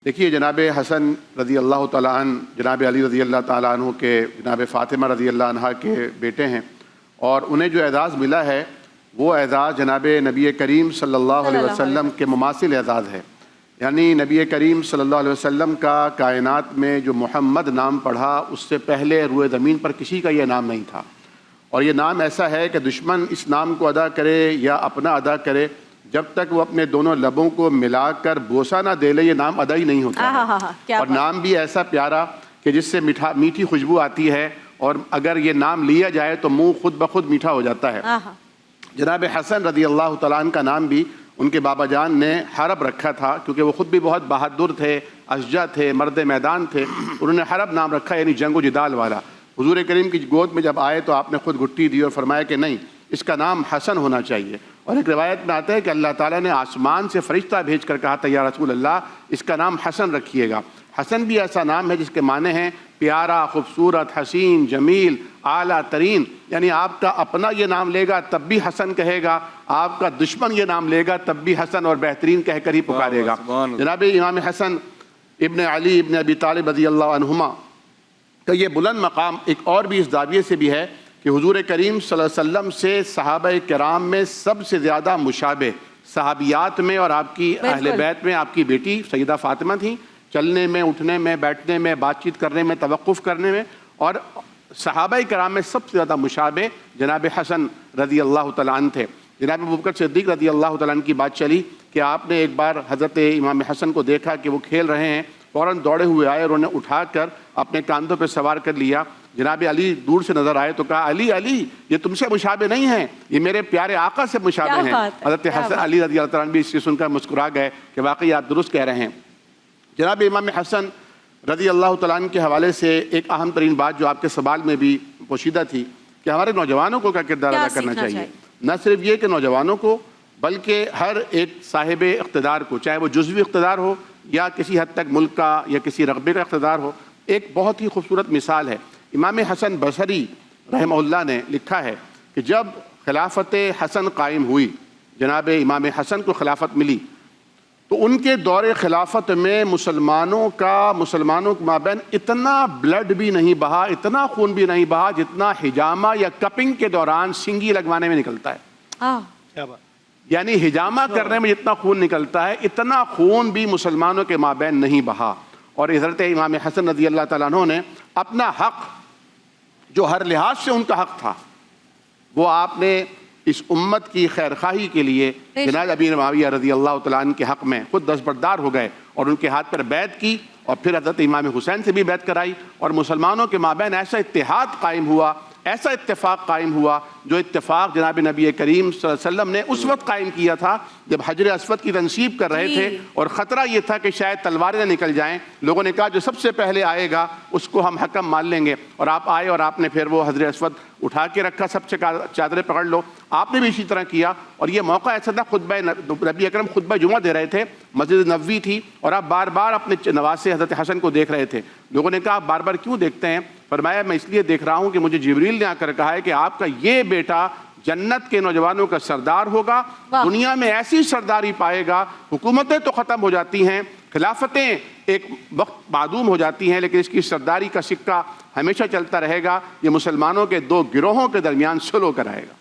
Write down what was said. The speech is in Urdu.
دیکھیے جناب حسن رضی اللہ تعالیٰ عنہ جناب علی رضی اللہ تعالیٰ عنہ کے جناب فاطمہ رضی اللہ عنہ کے بیٹے ہیں، اور انہیں جو اعزاز ملا ہے وہ اعزاز جناب نبی کریم صلی اللہ علیہ وسلم کے مماثل اعزاز ہے۔ یعنی نبی کریم صلی اللہ علیہ وسلم کا کائنات میں جو محمد نام پڑھا اس سے پہلے روئے زمین پر کسی کا یہ نام نہیں تھا، اور یہ نام ایسا ہے کہ دشمن اس نام کو ادا کرے یا اپنا ادا کرے، جب تک وہ اپنے دونوں لبوں کو ملا کر بوسہ نہ دے لے یہ نام ادا ہی نہیں ہوتا ہے۔ اور نام بھی ایسا پیارا کہ جس سے میٹھی خوشبو آتی ہے، اور اگر یہ نام لیا جائے تو منہ خود بخود میٹھا ہو جاتا ہے۔ جناب حسن رضی اللہ تعالیٰ عنہ کا نام بھی ان کے بابا جان نے حرب رکھا تھا، کیونکہ وہ خود بھی بہت بہادر تھے، اشجع تھے، مرد میدان تھے، انہوں نے حرب نام رکھا، یعنی جنگ و جدال والا۔ حضور کریم کی گود میں جب آئے تو آپ نے خود گھٹی دی اور فرمایا کہ نہیں، اس کا نام حسن ہونا چاہیے۔ اور ایک روایت میں آتا ہے کہ اللہ تعالیٰ نے آسمان سے فرشتہ بھیج کر کہا تھا یا رسول اللہ اس کا نام حسن رکھیے گا۔ حسن بھی ایسا نام ہے جس کے معنی ہیں پیارا، خوبصورت، حسین، جمیل، اعلیٰ ترین، یعنی آپ کا اپنا یہ نام لے گا تب بھی حسن کہے گا، آپ کا دشمن یہ نام لے گا تب بھی حسن اور بہترین کہہ کر ہی پکارے گا۔ جناب امام حسن ابن علی ابن ابی طالب رضی اللہ عنہما کا یہ بلند مقام ایک اور بھی اس زاویے سے بھی ہے کہ حضور کریم صلی اللہ علیہ وسلم سے صحابہ کرام میں سب سے زیادہ مشابہ صحابیات میں اور آپ کی اہل بیت میں آپ کی بیٹی سیدہ فاطمہ تھیں، چلنے میں، اٹھنے میں، بیٹھنے میں، بات چیت کرنے میں، توقف کرنے میں، اور صحابہ کرام میں سب سے زیادہ مشابہ جناب حسن رضی اللہ تعالیٰ عنہ تھے۔ جناب ابوبکر صدیق رضی اللہ تعالیٰ عنہ کی بات چلی کہ آپ نے ایک بار حضرت امام حسن کو دیکھا کہ وہ کھیل رہے ہیں، فوراً دوڑے ہوئے آئے اور انہیں اٹھا کر اپنے کاندھوں پہ سوار کر لیا۔ جناب علی دور سے نظر آئے تو کہا علی علی یہ تم سے مشابہ نہیں ہیں، یہ میرے پیارے آقا سے مشابہ ہیں۔ حضرت حسن علی رضی اللہ عنہ بھی اس سے سن کر مسکرا گئے کہ واقعی آپ درست کہہ رہے ہیں۔ جناب امام حسن رضی اللہ تعالیٰ عنہ کے حوالے سے ایک اہم ترین بات جو آپ کے سوال میں بھی پوشیدہ تھی کہ ہمارے نوجوانوں کو کیا کردار ادا کرنا چاہیے۔ نہ صرف یہ کہ نوجوانوں کو بلکہ ہر ایک صاحب اقتدار کو، چاہے وہ جزوی اقتدار ہو یا کسی حد تک ملک کا یا کسی رقبے کا اقتدار ہو۔ ایک بہت ہی خوبصورت مثال ہے، امام حسن بصری رحمہ اللہ نے لکھا ہے کہ جب خلافت حسن قائم ہوئی، جناب امام حسن کو خلافت ملی، تو ان کے دور خلافت میں مسلمانوں کے مابین اتنا بلڈ بھی نہیں بہا، اتنا خون بھی نہیں بہا جتنا حجامہ یا کپنگ کے دوران سنگی لگوانے میں نکلتا ہے۔ یعنی حجامہ کرنے میں جتنا خون نکلتا ہے اتنا خون بھی مسلمانوں کے مابین نہیں بہا۔ اور حضرت امام حسن رضی اللہ تعالیٰ عنہ نے اپنا حق جو ہر لحاظ سے ان کا حق تھا وہ آپ نے اس امت کی خیرخواہی کے لیے جناب ابی معاویہ رضی اللہ تعالیٰ عنہ کے حق میں خود دستبردار ہو گئے اور ان کے ہاتھ پر بیعت کی، اور پھر حضرت امام حسین سے بھی بیعت کرائی، اور مسلمانوں کے مابین ایسا اتحاد قائم ہوا، ایسا اتفاق قائم ہوا جو اتفاق جناب نبی کریم صلی اللہ علیہ وسلم نے اس وقت قائم کیا تھا جب حجر اسود کی تنصیب کر رہے تھے اور خطرہ یہ تھا کہ شاید تلواریں نہ نکل جائیں۔ لوگوں نے کہا جو سب سے پہلے آئے گا اس کو ہم حکم مان لیں گے، اور آپ آئے اور آپ نے پھر وہ حجر اسود اٹھا کے رکھا، سب سے چادریں پکڑ لو۔ آپ نے بھی اسی طرح کیا، اور یہ موقع ایسا تھا نبی اکرم خطبہ جمعہ دے رہے تھے، مسجد نبوی تھی، اور آپ بار بار اپنے نواسے حضرت حسن کو دیکھ رہے تھے۔ لوگوں نے کہا آپ بار بار کیوں دیکھتے ہیں؟ فرمایا میں اس لیے دیکھ رہا ہوں کہ مجھے جبریل نے آ کر کہا ہے کہ آپ کا یہ بیٹا جنت کے نوجوانوں کا سردار ہوگا، دنیا میں ایسی سرداری پائے گا، حکومتیں تو ختم ہو جاتی ہیں، خلافتیں ایک وقت معدوم ہو جاتی ہیں، لیکن اس کی سرداری کا سکہ ہمیشہ چلتا رہے گا، یہ مسلمانوں کے دو گروہوں کے درمیان سلو کر آئے گا۔